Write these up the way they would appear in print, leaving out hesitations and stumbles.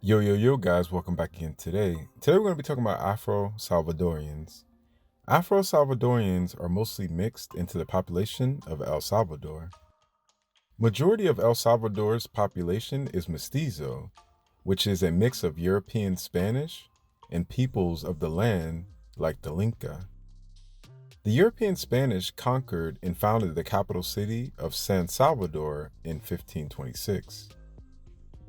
Yo, guys, welcome back again today. Today we're going to be talking about Afro Salvadorians. Afro Salvadorians are mostly mixed into the population of El Salvador. Majority of El Salvador's population is mestizo, which is a mix of European Spanish and peoples of the land like the Lenca. The European Spanish conquered and founded the capital city of San Salvador in 1526.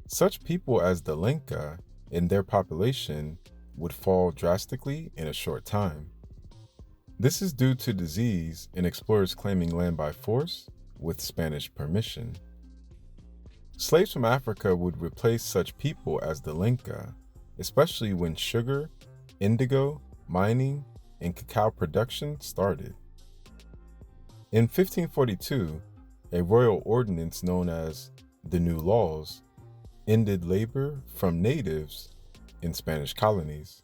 Such people as the Lenca and their population would fall drastically in a short time. This is due to disease and explorers claiming land by force with Spanish permission. Slaves from Africa would replace such people as the Lenca, especially when sugar, indigo, mining, and cacao production started. In 1542, a royal ordinance known as the New Laws ended labor from natives in Spanish colonies.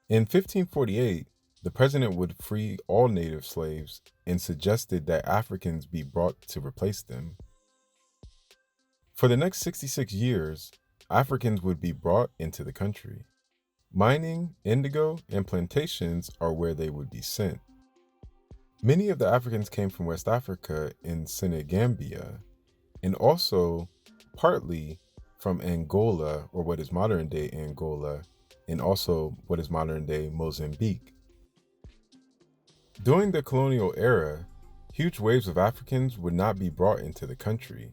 In 1548, the president would free all native slaves and suggested that Africans be brought to replace them. For the next 66 years, Africans would be brought into the country. Mining, indigo, and plantations are where they would be sent. Many of the Africans came from West Africa and Senegambia, and also partly from Angola, or what is modern-day Angola, and also what is modern-day Mozambique. During the colonial era, huge waves of Africans would not be brought into the country.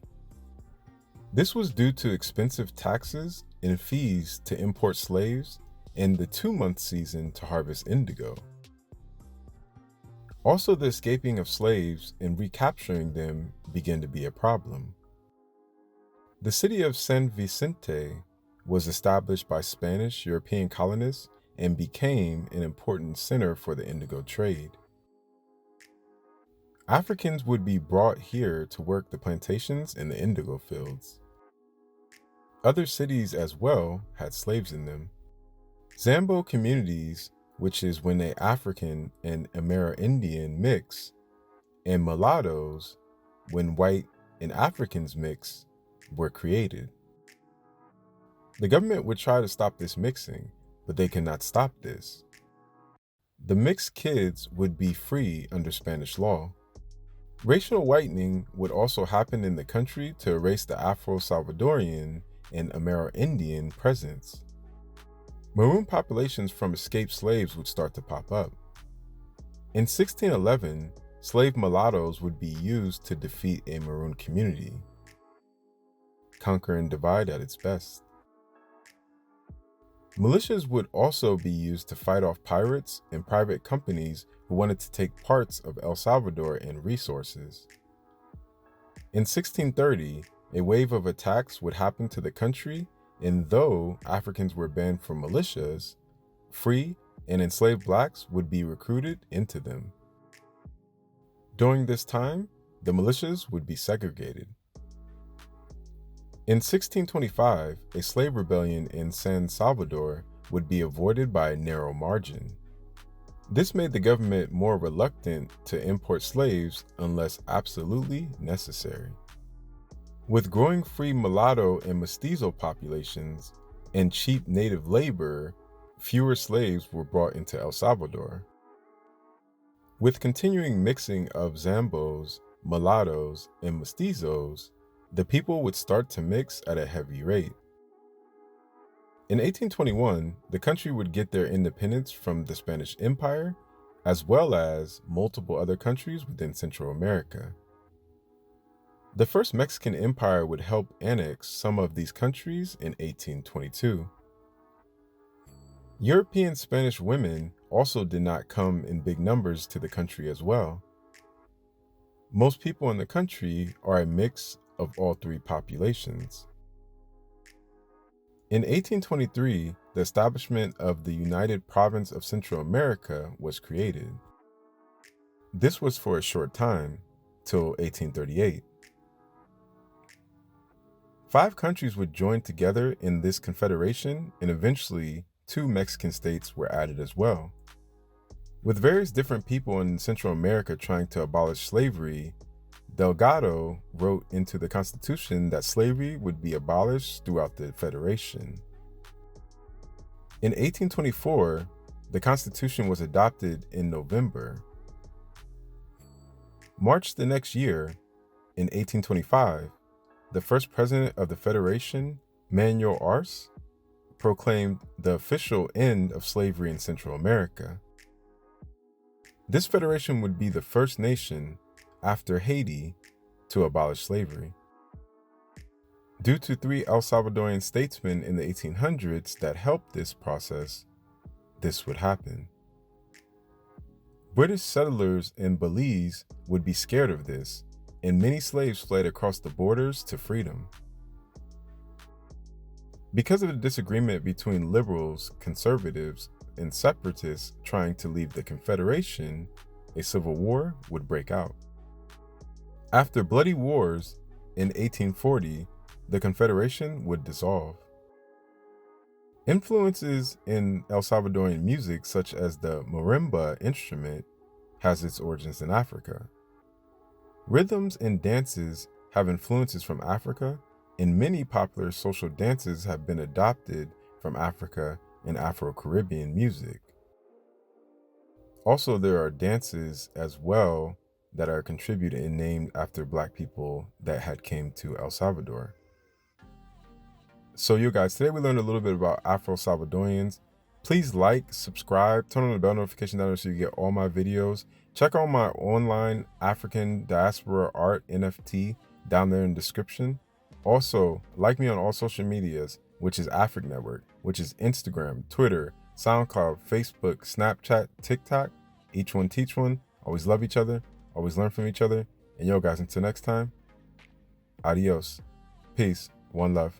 This was due to expensive taxes and fees to import slaves and the 2-month season to harvest indigo. Also, the escaping of slaves and recapturing them began to be a problem. The city of San Vicente was established by Spanish European colonists and became an important center for the indigo trade. Africans would be brought here to work the plantations and the indigo fields. Other cities as well had slaves in them. Zambo communities, which is when an African and Amerindian mix, and mulattoes, when white and Africans mix, were created. The government would try to stop this mixing, but they cannot stop this. The mixed kids would be free under Spanish law. Racial whitening would also happen in the country to erase the Afro Salvadorian and Amerindian presence. Maroon populations from escaped slaves would start to pop up. In 1611, slave mulattoes would be used to defeat a maroon community. Conquer and divide at its best. Militias would also be used to fight off pirates and private companies who wanted to take parts of El Salvador and resources. In 1630, a wave of attacks would happen to the country, and though Africans were banned from militias, free and enslaved blacks would be recruited into them. During this time, the militias would be segregated. In 1625, a slave rebellion in San Salvador would be avoided by a narrow margin. This made the government more reluctant to import slaves unless absolutely necessary. With growing free mulatto and mestizo populations and cheap native labor, fewer slaves were brought into El Salvador. With continuing mixing of Zambos, mulattoes, and mestizos, the people would start to mix at a heavy rate. In 1821, the country would get their independence from the Spanish Empire, as well as multiple other countries within Central America. The First Mexican Empire would help annex some of these countries in 1822. European Spanish women also did not come in big numbers to the country as well. Most people in the country are a mix of all three populations. In 1823, the establishment of the United Province of Central America was created. This was for a short time, till 1838. 5 countries would join together in this confederation, and eventually 2 Mexican states were added as well. With various different people in Central America trying to abolish slavery, Delgado wrote into the Constitution that slavery would be abolished throughout the Federation. In 1824, the Constitution was adopted in November. March the next year, in 1825, the first president of the Federation, Manuel Arce, proclaimed the official end of slavery in Central America. This federation would be the first nation, after Haiti, to abolish slavery. Due to 3 El Salvadorian statesmen in the 1800s that helped this process, this would happen. British settlers in Belize would be scared of this, and many slaves fled across the borders to freedom. Because of the disagreement between liberals, conservatives, and separatists trying to leave the Confederation, a civil war would break out. After bloody wars, in 1840, the Confederation would dissolve. Influences in El Salvadorian music, such as the marimba instrument, has its origins in Africa. Rhythms and dances have influences from Africa, and many popular social dances have been adopted from Africa and Afro-Caribbean music. Also, there are dances as well that are contributed and named after Black people that had came to El Salvador. So you guys, today we learned a little bit about Afro Salvadorians. Please like, subscribe, turn on the bell notification down there so you get all my videos. Check out my online African diaspora art NFT down there in the description. Also, like me on all social medias, which is Afric Network, which is Instagram, Twitter, SoundCloud, Facebook, Snapchat, TikTok. Each one teach one. Always love each other. Always learn from each other. And yo guys, until next time, adios. Peace. One love.